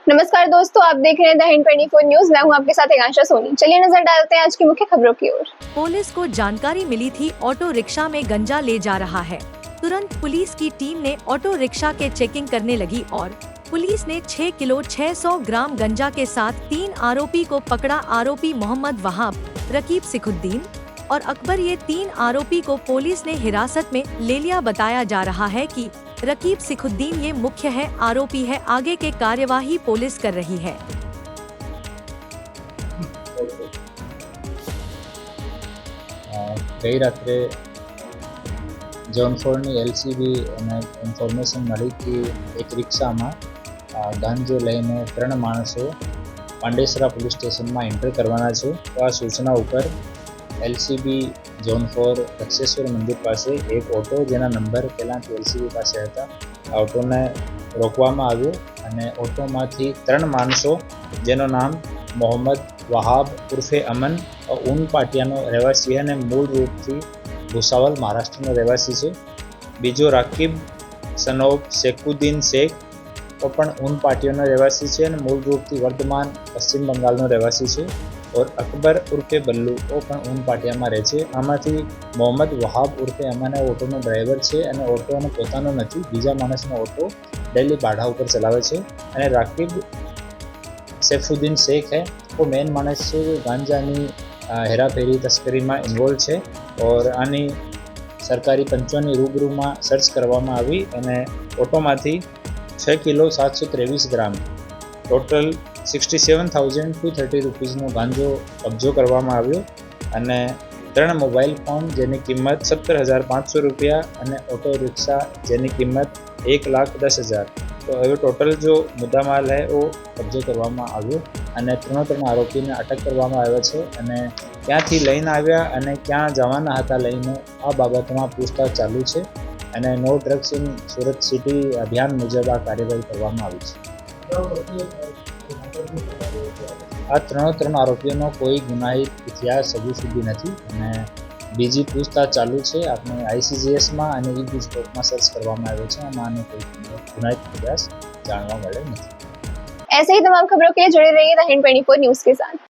नमस्कार दोस्तों, आप देख रहे हैं द हिंद 24 न्यूज। मैं हूं आपके साथ आकांक्षा सोनी। चलिए नजर डालते हैं आज की मुख्य खबरों की ओर। पुलिस को जानकारी मिली थी ऑटो रिक्शा में गंजा ले जा रहा है। तुरंत पुलिस की टीम ने ऑटो रिक्शा के चेकिंग करने लगी और पुलिस ने 6 किलो 600 ग्राम गंजा के साथ 3 आरोपी को पकड़ा। आरोपी मोहम्मद वहाब, रकीब सिखुद्दीन और अकबर, ये 3 आरोपी को पुलिस ने हिरासत में ले लिया। बताया जा रहा है कि रकीब सिखुद्दीन ये मुख्य है, आरोपी है। आगे के कार्यवाही पुलिस कर रही है। ગઈ રાત્રે ઝોન 4ની એલસીબી અને ઇન્ફોર્મેશન મળી કે એક રિક્ષામાં ગાંજો લઈને 3 માણસો પાંડેસરા પોલીસ સ્ટેશનમાં એન્ટર કરવાના છે। તો આ સૂચના ઉપર એલસીબી ઝોન 4 દક્ષેશ્વર મંદિર પાસે એક ઓટો જેના નંબર પહેલાંથી એલસીબી પાસે હતા, આ ઓટોને રોકવામાં આવ્યો અને ઓટોમાંથી 3 માણસો જેનું નામ મોહમ્મદ વહાબ ઉર્ફે અમન ઊન પાટિયાનો રહેવાસી અને મૂળ રૂપથી ભૂસાવલ મહારાષ્ટ્રનો રહેવાસી છે। બીજો રાકીબ સનોબ શેખુદ્દીન શેખ તો પણ ઊન પાટિયાનો રહેવાસી છે અને મૂળ રૂપથી વર્ધમાન પશ્ચિમ બંગાળનો રહેવાસી છે। और अकबर उर्फे बल्लू वो पण ऊन पाटियामां रहे छे। आमांथी मोहम्मद वहाब उर्फे अमन ऑटोनो ड्राइवर छे अने ऑटोनो पोतानो नथी, बीजा माणसनो ऑटो डेली भाड़ा उपर चलावे छे। अने राकीब सैफुद्दीन शेख है वो मेन माणस छे, गांजानी हेराफेरी तस्करीमां इन्वोल्व छे और आनी सरकारी पंचोनी रूबरूमां सर्च करवामां आवी अने ऑटोमांथी 6 किलो 723 ग्राम टोटल 67,230 રૂપીસનો ગાંજો કબજો કરવામાં આવ્યો અને 3 મોબાઈલ ફોન જેની કિંમત 17,500 રૂપિયા અને ઓટો રિક્ષા જેની કિંમત 1,10,000। તો હવે ટોટલ जो મુદ્દામાલ है वो કબજો કરવામાં આવ્યો અને 3 આરોપીને અટક કરવામાં આવ્યા છે અને ક્યાંથી લઈને આવ્યા અને ક્યાં જવાના હતા લઈને આ બાબતમાં પૂછતાછ ચાલુ છે અને no drugs in Surat city અભિયાન મુજબ આ કાર્યવાહી કરવામાં આવી છે। આ 3 આરોપીઓનો કોઈ ગુનાહિત ઇતિહાસ હજુ સુધી નથી અને બીજી પૂછતાછ ચાલુ છે। આપણે આઈસીજીએસમાં અને ઈ સ્ટોકમાં સર્ચ કરવામાં આવ્યો છે, આમાં આનો કોઈ ગુનાહિત ઇતિહાસ જાણવા મળે નથી। ऐसे ही तमाम खबरों के लिए जुड़े रहिए द हिंद 24 न्यूज के साथ।